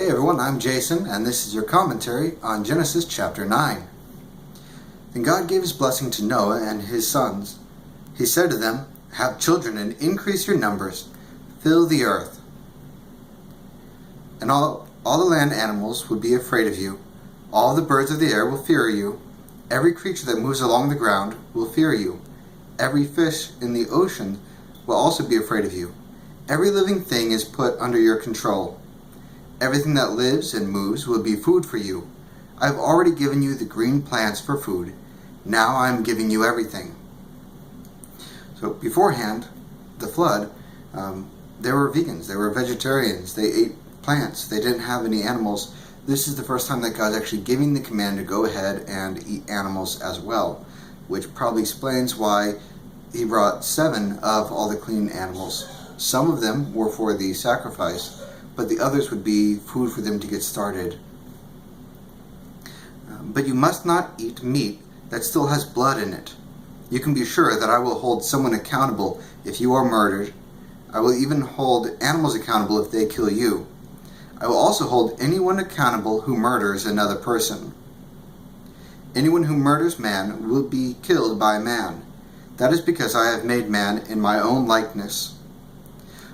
Hey everyone, I'm Jason, and this is your commentary on Genesis chapter 9. Then God gave his blessing to Noah and his sons. He said to them, "Have children and increase your numbers, fill the earth. And all the land animals will be afraid of you. All the birds of the air will fear you. Every creature that moves along the ground will fear you. Every fish in the ocean will also be afraid of you. Every living thing is put under your control. Everything that lives and moves will be food for you. I have already given you the green plants for food. Now I am giving you everything." So beforehand, the flood, they were vegans, they were vegetarians, they ate plants, they didn't have any animals. This is the first time that God's actually giving the command to go ahead and eat animals as well, which probably explains why he brought 7 of all the clean animals. Some of them were for the sacrifice, but the others would be food for them to get started. But you must not eat meat that still has blood in it. You can be sure that I will hold someone accountable if you are murdered. I will even hold animals accountable if they kill you. I will also hold anyone accountable who murders another person. Anyone who murders man will be killed by man. That is because I have made man in my own likeness.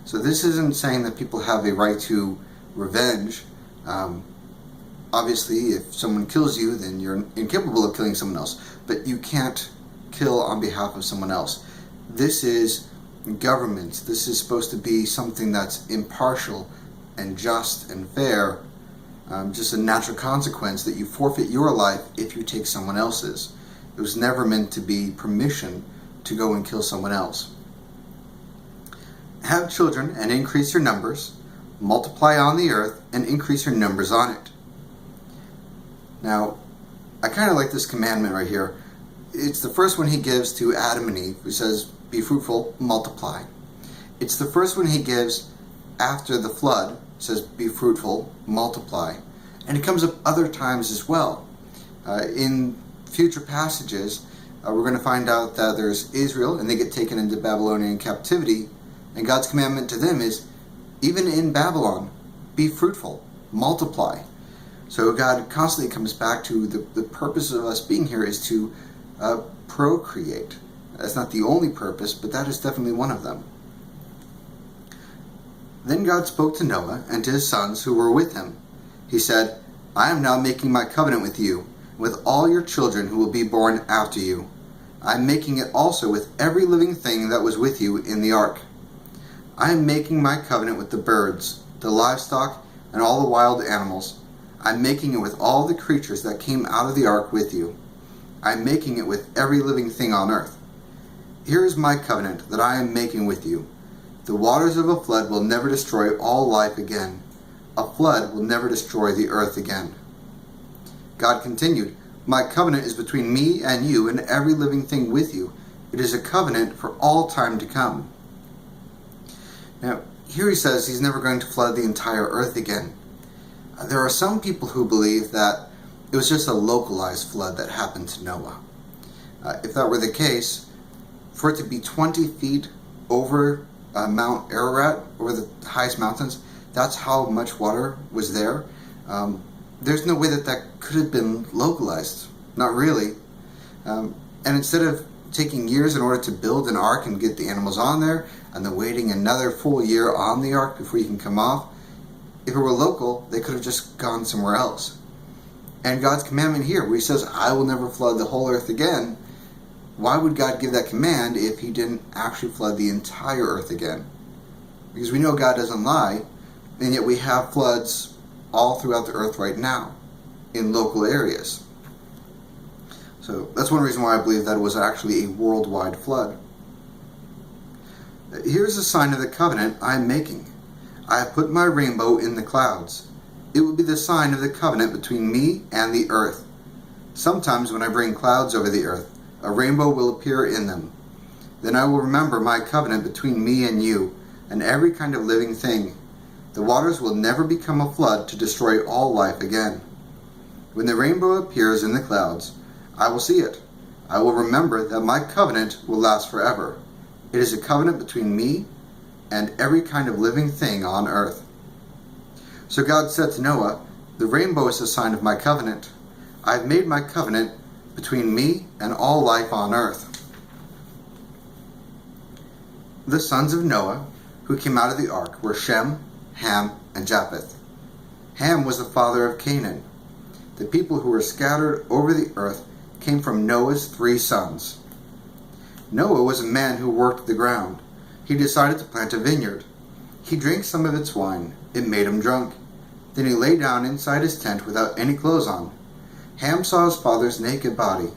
So this isn't saying that people have a right to revenge. Obviously, if someone kills you, then you're incapable of killing someone else. But you can't kill on behalf of someone else. This is government. This is supposed to be something that's impartial and just and fair. Just a natural consequence that you forfeit your life if you take someone else's. It was never meant to be permission to go and kill someone else. Have children and increase your numbers. Multiply on the earth and increase your numbers on it. Now, I kind of like this commandment right here. It's the first one he gives to Adam and Eve, who says, "Be fruitful, multiply." It's the first one he gives after the flood, says, "Be fruitful, multiply." And it comes up other times as well. In future passages, we're going to find out that there's Israel, and they get taken into Babylonian captivity. And God's commandment to them is, even in Babylon, be fruitful, multiply. So God constantly comes back to the purpose of us being here is to procreate. That's not the only purpose, but that is definitely one of them. Then God spoke to Noah and to his sons who were with him. He said, "I am now making my covenant with you, with all your children who will be born after you. I am making it also with every living thing that was with you in the ark. I am making my covenant with the birds, the livestock, and all the wild animals. I am making it with all the creatures that came out of the ark with you. I am making it with every living thing on earth. Here is my covenant that I am making with you. The waters of a flood will never destroy all life again. A flood will never destroy the earth again." God continued, "My covenant is between me and you and every living thing with you. It is a covenant for all time to come." Now, here he says he's never going to flood the entire earth again. There are some people who believe that it was just a localized flood that happened to Noah. If that were the case, for it to be 20 feet over Mount Ararat, over the highest mountains, that's how much water was there. There's no way that that could have been localized. Not really. And instead of taking years in order to build an ark and get the animals on there, and then waiting another full year on the ark before you can come off, if it were local, they could have just gone somewhere else. And God's commandment here, where he says, "I will never flood the whole earth again," why would God give that command if he didn't actually flood the entire earth again? Because we know God doesn't lie, and yet we have floods all throughout the earth right now in local areas. So that's one reason why I believe that it was actually a worldwide flood. Here's a sign of the covenant I am making. I have put my rainbow in the clouds. It will be the sign of the covenant between me and the earth. Sometimes when I bring clouds over the earth, a rainbow will appear in them. Then I will remember my covenant between me and you, and every kind of living thing. The waters will never become a flood to destroy all life again. When the rainbow appears in the clouds, I will see it. I will remember that my covenant will last forever. It is a covenant between me and every kind of living thing on earth. So God said to Noah, "The rainbow is a sign of my covenant. I have made my covenant between me and all life on earth." The sons of Noah who came out of the ark were Shem, Ham, and Japheth. Ham was the father of Canaan. The people who were scattered over the earth came from Noah's 3 sons. Noah was a man who worked the ground. He decided to plant a vineyard. He drank some of its wine. It made him drunk. Then he lay down inside his tent without any clothes on. Ham saw his father's naked body.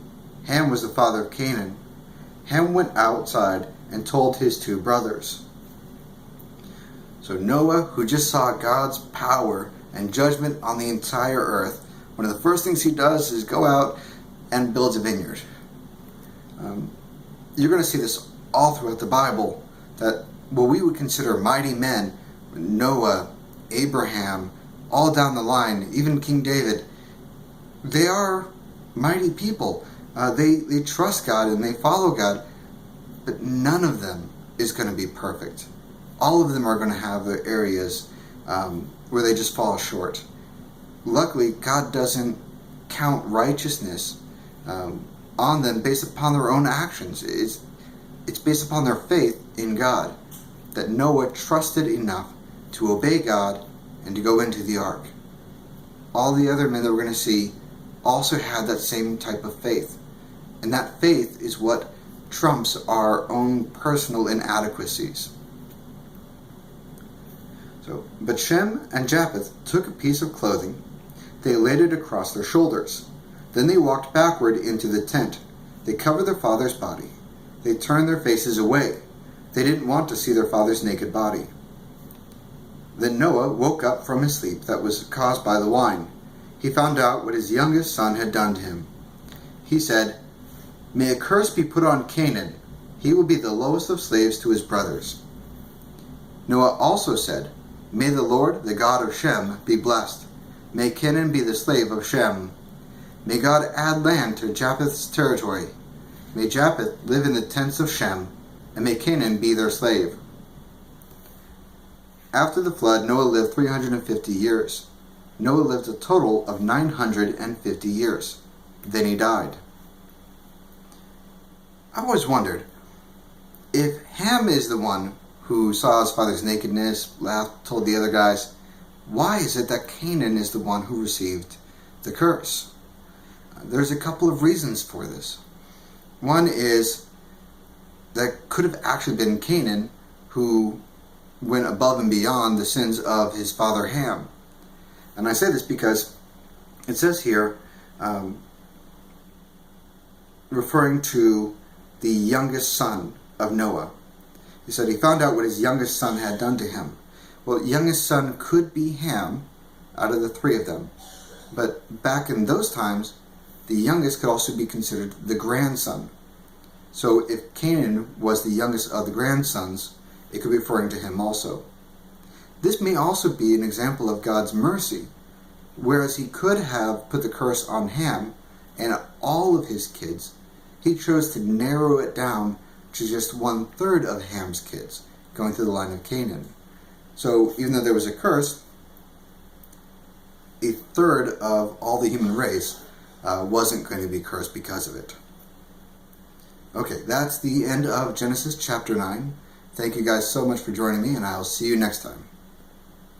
Ham was the father of Canaan. Ham went outside and told his 2 brothers. So Noah, who just saw God's power and judgment on the entire earth, one of the first things he does is go out and builds a vineyard. You're going to see this all throughout the Bible, that what we would consider mighty men, Noah, Abraham, all down the line, even King David, they are mighty people. They trust God and they follow God, but none of them is going to be perfect. All of them are going to have their areas where they just fall short. Luckily, God doesn't count righteousness on them based upon their own actions. It's based upon their faith in God, that Noah trusted enough to obey God and to go into the ark. All the other men that we're going to see also had that same type of faith. And that faith is what trumps our own personal inadequacies. But Shem and Japheth took a piece of clothing. They laid it across their shoulders. Then they walked backward into the tent. They covered their father's body. They turned their faces away. They didn't want to see their father's naked body. Then Noah woke up from his sleep that was caused by the wine. He found out what his youngest son had done to him. He said, "May a curse be put on Canaan. He will be the lowest of slaves to his brothers." Noah also said, "May the Lord, the God of Shem, be blessed. May Canaan be the slave of Shem. May God add land to Japheth's territory. May Japheth live in the tents of Shem, and may Canaan be their slave." After the flood, Noah lived 350 years. Noah lived a total of 950 years. Then he died. I've always wondered, if Ham is the one who saw his father's nakedness, laughed, told the other guys, why is it that Canaan is the one who received the curse? There's a couple of reasons for this. One is that could have actually been Canaan who went above and beyond the sins of his father Ham. And I say this because it says here, referring to the youngest son of Noah. He said he found out what his youngest son had done to him. Well, youngest son could be Ham out of the 3 of them. But back in those times, the youngest could also be considered the grandson. So if Canaan was the youngest of the grandsons, it could be referring to him also. This may also be an example of God's mercy, whereas he could have put the curse on Ham and all of his kids. He chose to narrow it down to just 1/3 of Ham's kids, going through the line of Canaan. So even though there was a curse, 1/3 of all the human race wasn't going to be cursed because of it. Okay, that's the end of Genesis chapter 9. Thank you guys so much for joining me, and I'll see you next time.